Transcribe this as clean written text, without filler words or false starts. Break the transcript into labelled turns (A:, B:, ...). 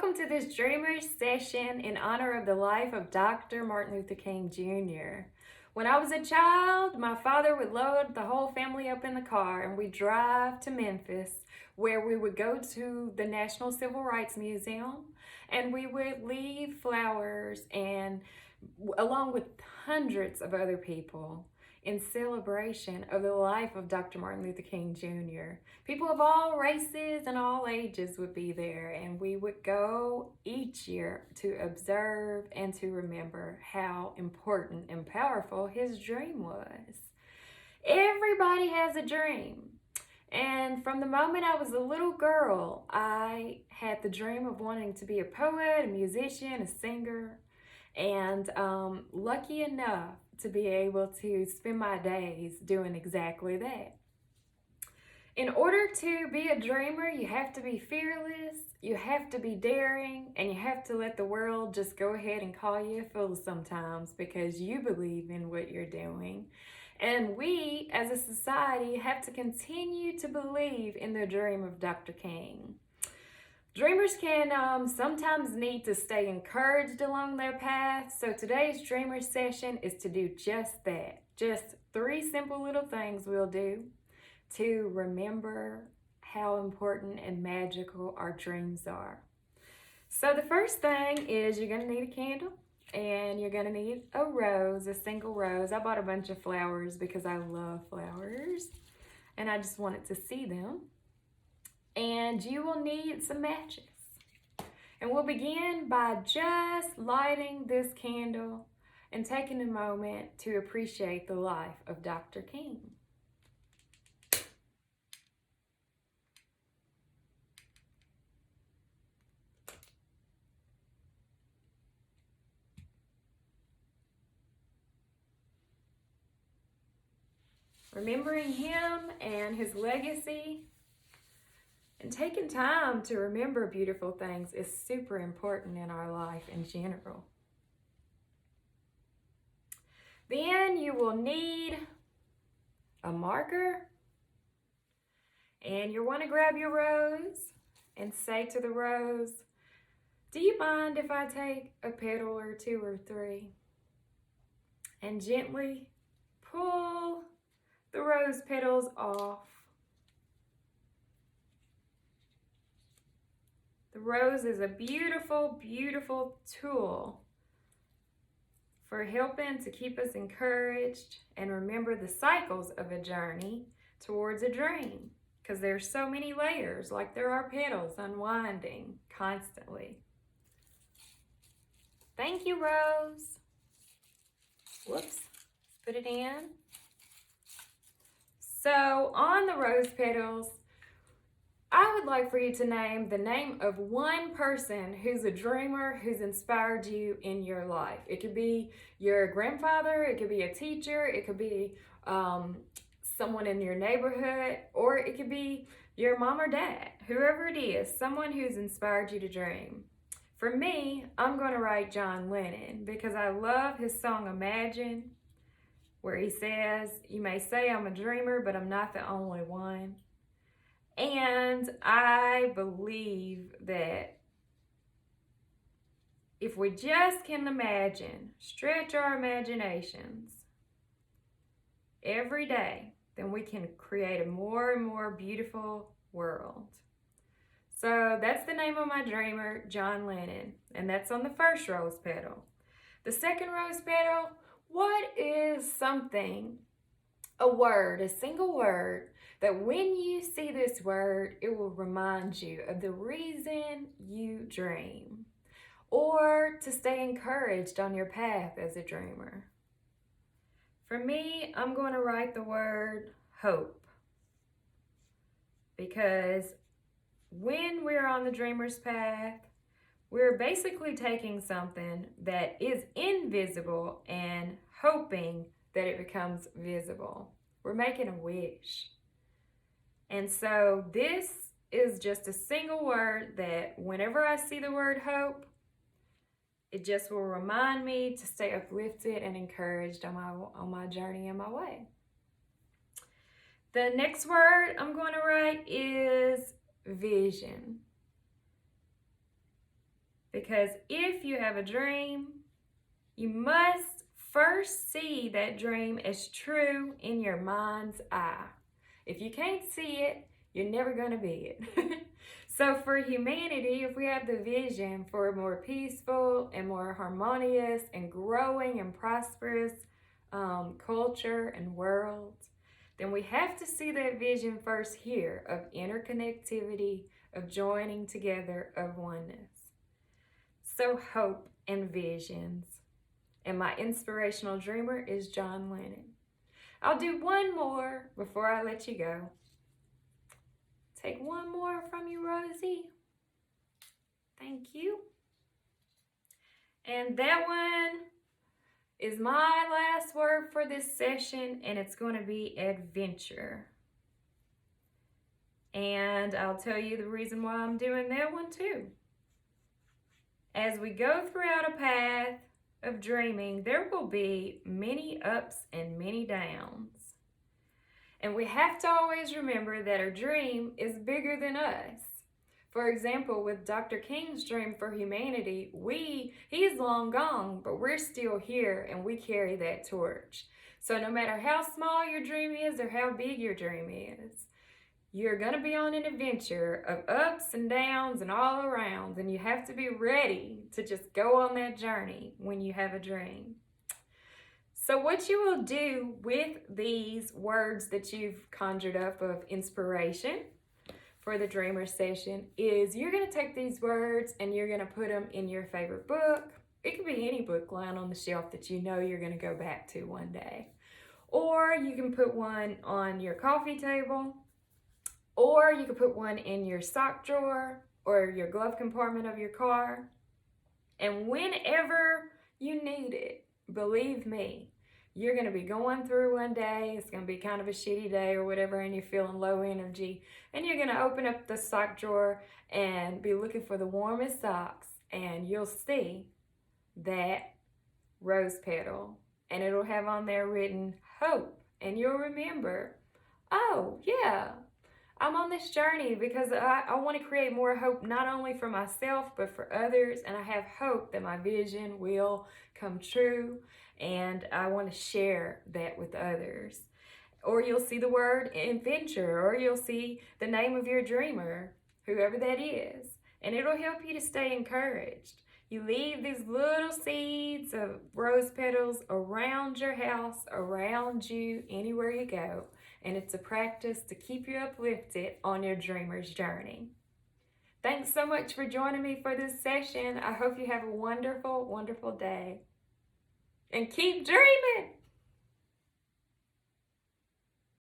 A: Welcome to this Dreamers session in honor of the life of Dr. Martin Luther King Jr. When I was a child, my father would load the whole family up in the car and we'd drive to Memphis, where we would go to the National Civil Rights Museum and we would leave flowers and along with hundreds of other people in celebration of the life of Dr. Martin Luther King Jr. People of all races and all ages would be there, and we would go each year to observe and to remember how important and powerful his dream was. Everybody has a dream. And from the moment I was a little girl, I had the dream of wanting to be a poet, a musician, a singer, and lucky enough to be able to spend my days doing exactly that. In order to be a dreamer, you have to be fearless, you have to be daring, and you have to let the world just go ahead and call you a fool sometimes because you believe in what you're doing. And we, as a society, have to continue to believe in the dream of Dr. King. Dreamers can sometimes need to stay encouraged along their path, so today's Dreamer session is to do just that. Just 3 simple little things we'll do to remember how important and magical our dreams are. So the first thing is you're going to need a candle and you're going to need a rose, a single rose. I bought a bunch of flowers because I love flowers and I just wanted to see them. And you will need some matches. And we'll begin by just lighting this candle and taking a moment to appreciate the life of Dr. King. Remembering him and his legacy and taking time to remember beautiful things is super important in our life in general. Then you will need a marker, and you'll want to grab your rose and say to the rose, "Do you mind if I take a petal or 2 or 3?" And gently pull the rose petals off. The rose is a beautiful, beautiful tool for helping to keep us encouraged and remember the cycles of a journey towards a dream, because there's so many layers, like there are petals unwinding constantly. Thank you, Rose. Whoops, put it in. So on the rose petals, I would like for you to name the name of one person who's a dreamer, who's inspired you in your life. It could be your grandfather, it could be a teacher, it could be someone in your neighborhood, or it could be your mom or dad, whoever it is, someone who's inspired you to dream. For me, I'm going to write John Lennon because I love his song Imagine, where he says, "You may say I'm a dreamer, but I'm not the only one." And I believe that if we just can imagine, stretch our imaginations every day, then we can create a more and more beautiful world. So that's the name of my dreamer, John Lennon, and that's on the first rose petal. The second rose petal, what is something, a word, a single word, that when you see this word, it will remind you of the reason you dream, or to stay encouraged on your path as a dreamer? For me, I'm going to write the word hope, because when we're on the dreamer's path, we're basically taking something that is invisible and hoping that it becomes visible. We're making a wish. And so this is just a single word that whenever I see the word hope, it just will remind me to stay uplifted and encouraged on my journey and my way. The next word I'm going to write is vision. Because if you have a dream, you must first see that dream as true in your mind's eye. If you can't see it, you're never going to be it. So for humanity, if we have the vision for a more peaceful and more harmonious and growing and prosperous culture and world, then we have to see that vision first here of interconnectivity, of joining together, of oneness. So hope and visions. And my inspirational dreamer is John Lennon. I'll do one more before I let you go. Take one more from you, Rosie. Thank you. And that one is my last word for this session, and it's going to be adventure. And I'll tell you the reason why I'm doing that one too. As we go throughout a path of dreaming, there will be many ups and many downs. And we have to always remember that our dream is bigger than us. For example, with Dr. King's dream for humanity, he is long gone, but we're still here and we carry that torch. So no matter how small your dream is or how big your dream is, you're going to be on an adventure of ups and downs and all around, and you have to be ready to just go on that journey when you have a dream. So what you will do with these words that you've conjured up of inspiration for the dreamer session is you're going to take these words and you're going to put them in your favorite book. It could be any book lying on the shelf that you know you're going to go back to one day. Or you can put one on your coffee table, or you can put one in your sock drawer or your glove compartment of your car. And whenever you need it, believe me, you're going to be going through one day, it's going to be kind of a shitty day or whatever, and you're feeling low energy, and you're going to open up the sock drawer and be looking for the warmest socks, and you'll see that rose petal, and it'll have on there written hope, and you'll remember, oh yeah, I'm on this journey because I want to create more hope, not only for myself, but for others. And I have hope that my vision will come true. And I want to share that with others. Or you'll see the word adventure, or you'll see the name of your dreamer, whoever that is. And it'll help you to stay encouraged. You leave these little seeds of rose petals around your house, around you, anywhere you go. And it's a practice to keep you uplifted on your dreamer's journey. Thanks so much for joining me for this session. I hope you have a wonderful, wonderful day. And keep dreaming!